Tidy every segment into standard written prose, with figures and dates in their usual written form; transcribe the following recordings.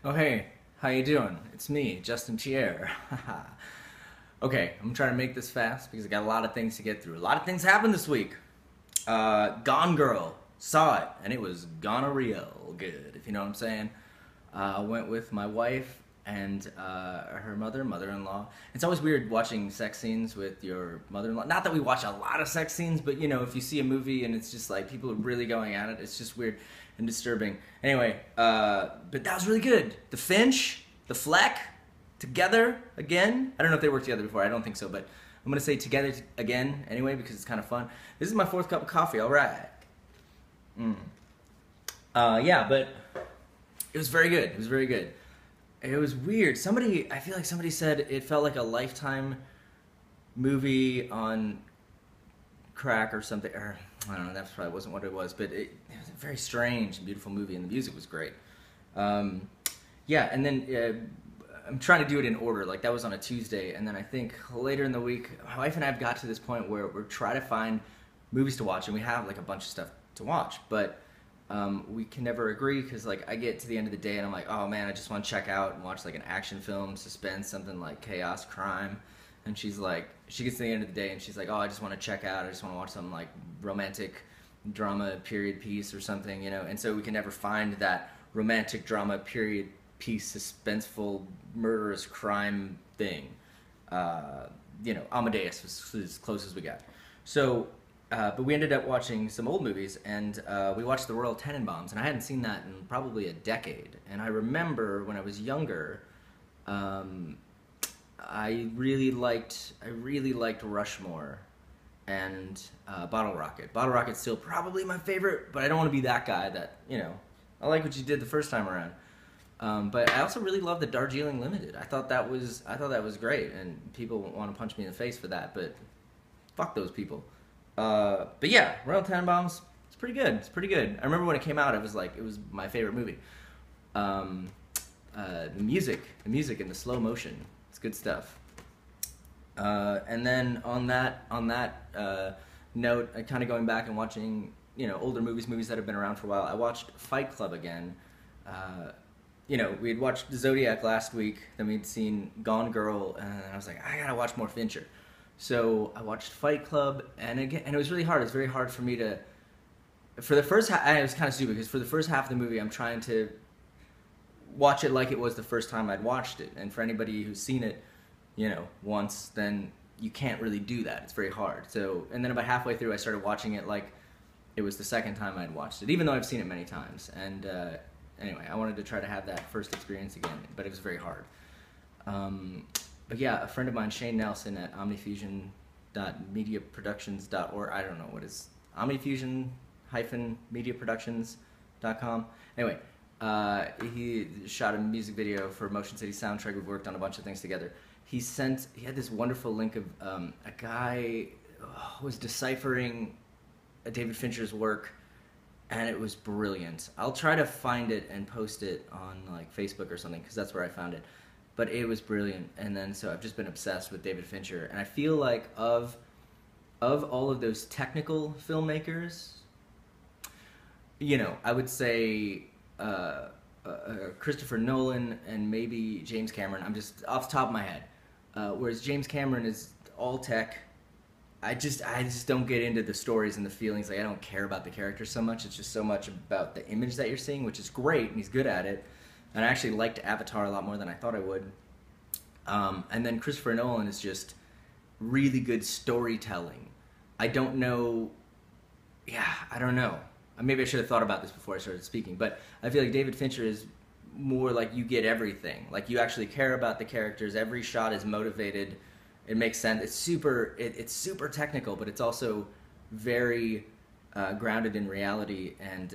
Oh hey, how you doing? It's me, Justin Pierre. Okay, I'm trying to make this fast because I got a lot of things to get through. A lot of things happened this week. Gone Girl, saw it, and it was gone real good, if you know what I'm saying. I went with my wife and her mother-in-law. It's always weird watching sex scenes with your mother-in-law. Not that we watch a lot of sex scenes, but you know, if you see a movie and it's just like people are really going at it, it's just weird and disturbing. Anyway, but that was really good. The Finch, the Fleck, together again. I don't know if they worked together before. I don't think so, but I'm gonna say together again anyway because it's kind of fun. This is my fourth cup of coffee. All right. Yeah, but it was very good. It was very good. It was weird. I feel like somebody said it felt like a Lifetime movie on crack or something. Or I don't know. That probably wasn't what it was, but it was a very strange and beautiful movie, and the music was great. Yeah, and then I'm trying to do it in order. Like that was on a Tuesday, and then I think later in the week, my wife and I have got to this point where we're trying to find movies to watch, and we have like a bunch of stuff to watch, but we can never agree because like I get to the end of the day and I'm like, oh man, I just want to check out and watch like an action film, suspense, something like chaos, crime. And she's like, she gets to the end of the day and she's like, oh, I just want to check out. I just want to watch something like romantic drama period piece or something, you know. And so we can never find that romantic drama period piece, suspenseful, murderous crime thing. You know, Amadeus was as close as we got. So but we ended up watching some old movies, and we watched The Royal Tenenbaums, and I hadn't seen that in probably a decade. And I remember when I was younger, I really liked Rushmore and Bottle Rocket. Bottle Rocket's still probably my favorite, but I don't want to be that guy that, you know, I like what you did the first time around. But I also really loved the Darjeeling Limited. I thought that was great, and people want to punch me in the face for that, but fuck those people. But yeah, Royal Tenenbaums, it's pretty good. It's pretty good. I remember when it came out, it was my favorite movie. The music and the slow motion, it's good stuff. And then on that note, kind of going back and watching, you know, older movies that have been around for a while. I watched Fight Club again. You know, we had watched Zodiac last week, then we'd seen Gone Girl, and I was like, I gotta watch more Fincher. So I watched Fight Club, and it was really hard. It was very hard for me to, for the first half, it was kind of stupid, because for the first half of the movie, I'm trying to watch it like it was the first time I'd watched it. And for anybody who's seen it, you know, once, then you can't really do that. It's very hard. So, and then about halfway through, I started watching it like it was the second time I'd watched it, even though I've seen it many times. And anyway, I wanted to try to have that first experience again, but it was very hard. But yeah, a friend of mine, Shane Nelson at omnifusion.mediaproductions.org. I don't know what is omnifusion-mediaproductions.com. Anyway, he shot a music video for Motion City Soundtrack. We've worked on a bunch of things together. He had this wonderful link of a guy who was deciphering David Fincher's work, and it was brilliant. I'll try to find it and post it on like Facebook or something, because that's where I found it. But it was brilliant, and then so I've just been obsessed with David Fincher, and I feel like of all of those technical filmmakers, you know, I would say Christopher Nolan and maybe James Cameron. I'm just off the top of my head. Whereas James Cameron is all tech. I just don't get into the stories and the feelings. Like I don't care about the characters so much. It's just so much about the image that you're seeing, which is great, and he's good at it. And I actually liked Avatar a lot more than I thought I would. And then Christopher Nolan is just really good storytelling. I don't know. Maybe I should have thought about this before I started speaking. But I feel like David Fincher is more like you get everything. Like you actually care about the characters. Every shot is motivated. It makes sense. It's super technical, but it's also very grounded in reality, and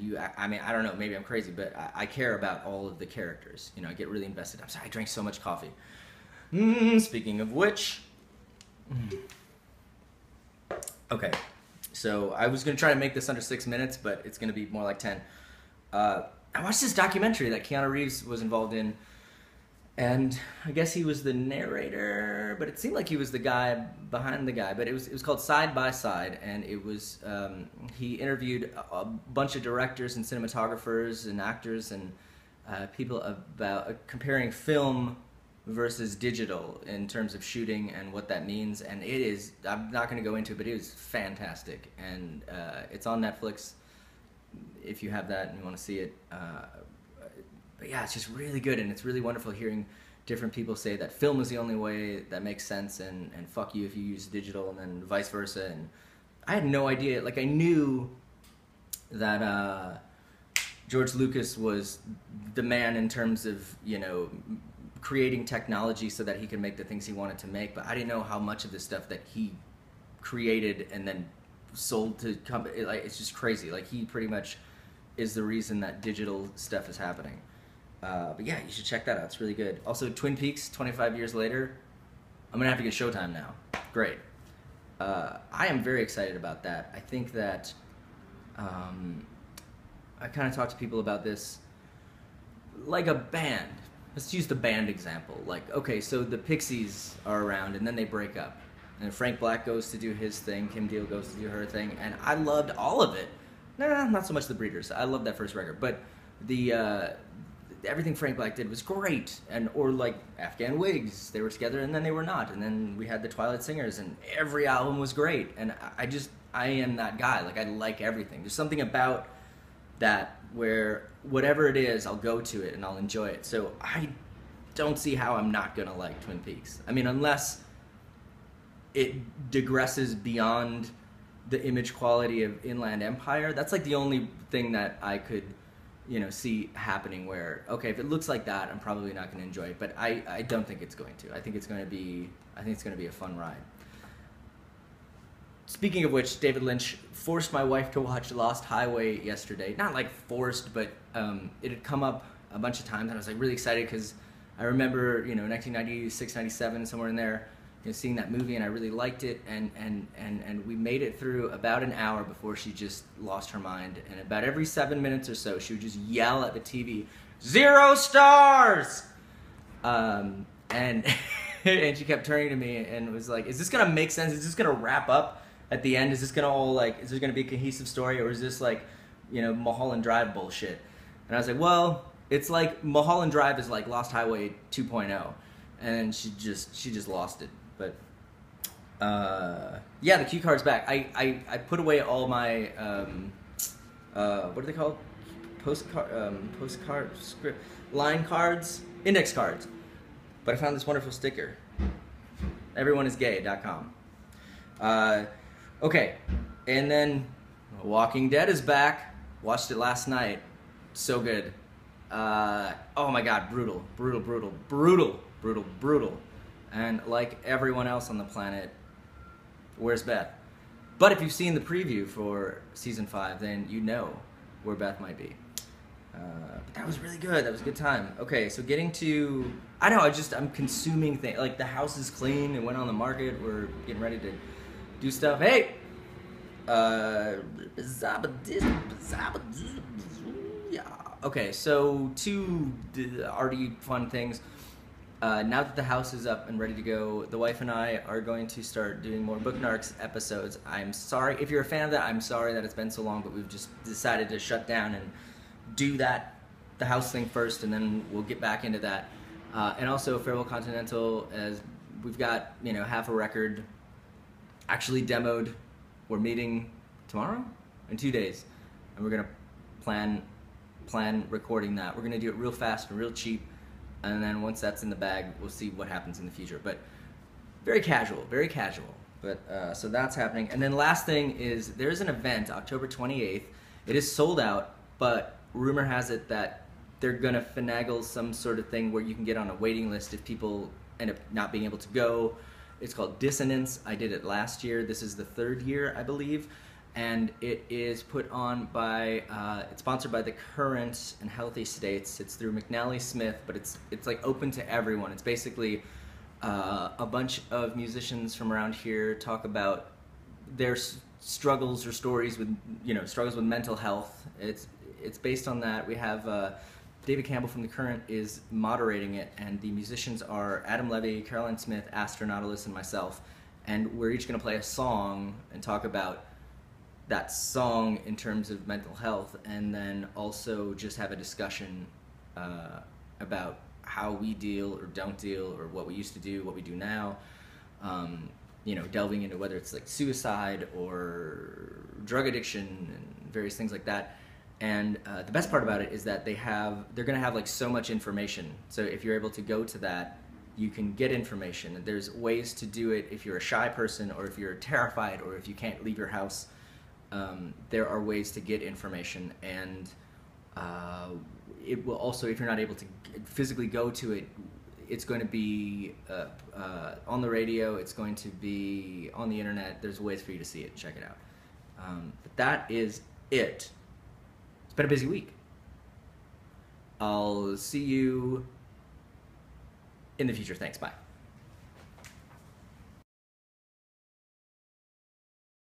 you. I mean, I don't know. Maybe I'm crazy, but I care about all of the characters. You know, I get really invested. I'm sorry, I drank so much coffee. Speaking of which, okay. So I was gonna try to make this under 6 minutes, but it's gonna be more like 10. I watched this documentary that Keanu Reeves was involved in. And I guess he was the narrator, but it seemed like he was the guy behind the guy. But it was called Side by Side, and it was he interviewed a bunch of directors and cinematographers and actors, and people about comparing film versus digital in terms of shooting and what that means. And it is, I'm not going to go into it, but it is fantastic. And it's on Netflix if you have that and you want to see it. But yeah, it's just really good, and it's really wonderful hearing different people say that film is the only way that makes sense, and fuck you if you use digital, and then vice versa. And I had no idea. Like, I knew that George Lucas was the man in terms of, you know, creating technology so that he could make the things he wanted to make, but I didn't know how much of this stuff that he created and then sold to company. Like, it's just crazy. Like, he pretty much is the reason that digital stuff is happening. But yeah, you should check that out. It's really good. Also, Twin Peaks, 25 years later. I'm going to have to get Showtime now. Great. I am very excited about that. I think that I kind of talk to people about this like a band. Let's use the band example. Like, okay, so the Pixies are around, and then they break up. And Frank Black goes to do his thing, Kim Deal goes to do her thing, and I loved all of it. Nah, not so much the Breeders. I loved that first record. But the everything Frank Black did was great. And or like Afghan Wigs, they were together and then they were not. And then we had the Twilight Singers, and every album was great. And I am that guy. Like, I like everything. There's something about that where whatever it is, I'll go to it and I'll enjoy it. So I don't see how I'm not gonna like Twin Peaks. I mean, unless it digresses beyond the image quality of Inland Empire. That's like the only thing that I could, you know, see happening where, okay, if it looks like that, I'm probably not gonna enjoy it. But I don't think it's going to. I think it's gonna be a fun ride. Speaking of which, David Lynch forced my wife to watch Lost Highway yesterday. Not like forced, but it had come up a bunch of times, and I was like really excited because I remember, you know, 1996, 97, somewhere in there, you know, seeing that movie, and I really liked it, and we made it through about an hour before she just lost her mind. And about every 7 minutes or so, she would just yell at the TV, "0 stars!" And and she kept turning to me and was like, "Is this gonna make sense? Is this gonna wrap up at the end? Is this gonna all, like, is there gonna be a cohesive story, or is this like, you know, Mulholland Drive bullshit?" And I was like, well, it's like Mulholland Drive is like Lost Highway 2.0, and she just lost it. But yeah, the cue card's back. I put away all my what are they called? Postcard script line cards, index cards. But I found this wonderful sticker. Everyoneisgay.com. Okay, and then Walking Dead is back. Watched it last night. So good. Oh my god, brutal. And like everyone else on the planet, where's Beth? But if you've seen the preview for season 5, then you know where Beth might be. But that was really good. That was a good time. Okay, so getting to, I know, I'm consuming things. Like, the house is clean. It went on the market. We're getting ready to do stuff. Hey! Okay, so 2 already fun things. Now that the house is up and ready to go, the wife and I are going to start doing more Booknarks episodes. I'm sorry, if you're a fan of that, I'm sorry that it's been so long, but we've just decided to shut down and do the house thing first, and then we'll get back into that. And also Farewell Continental, as we've got, you know, half a record actually demoed. We're meeting tomorrow? In 2 days. And we're going to plan recording that. We're going to do it real fast and real cheap. And then once that's in the bag, we'll see what happens in the future. But very casual, very casual. But so that's happening. And then last thing is, there's an event, October 28th. It is sold out, but rumor has it that they're going to finagle some sort of thing where you can get on a waiting list if people end up not being able to go. It's called Dissonance. I did it last year. This is the 3rd year, I believe. And it is put on by, it's sponsored by the Current and Healthy States. It's through McNally Smith, but it's like open to everyone. It's basically a bunch of musicians from around here talk about their struggles or stories with, you know, struggles with mental health. It's based on that. We have David Campbell from the Current is moderating it, and the musicians are Adam Levy, Caroline Smith, Astronautilus, and myself. And we're each going to play a song and talk about that song in terms of mental health, and then also just have a discussion about how we deal or don't deal, or what we used to do, what we do now. You know, delving into whether it's like suicide or drug addiction and various things like that. And the best part about it is that they're going to have like so much information. So if you're able to go to that, you can get information. And there's ways to do it if you're a shy person, or if you're terrified, or if you can't leave your house. There are ways to get information, and it will also, if you're not able to physically go to it, it's going to be on the radio, it's going to be on the internet. There's ways for you to see it. Check it out. But that is it. It's been a busy week. I'll see you in the future. Thanks. Bye.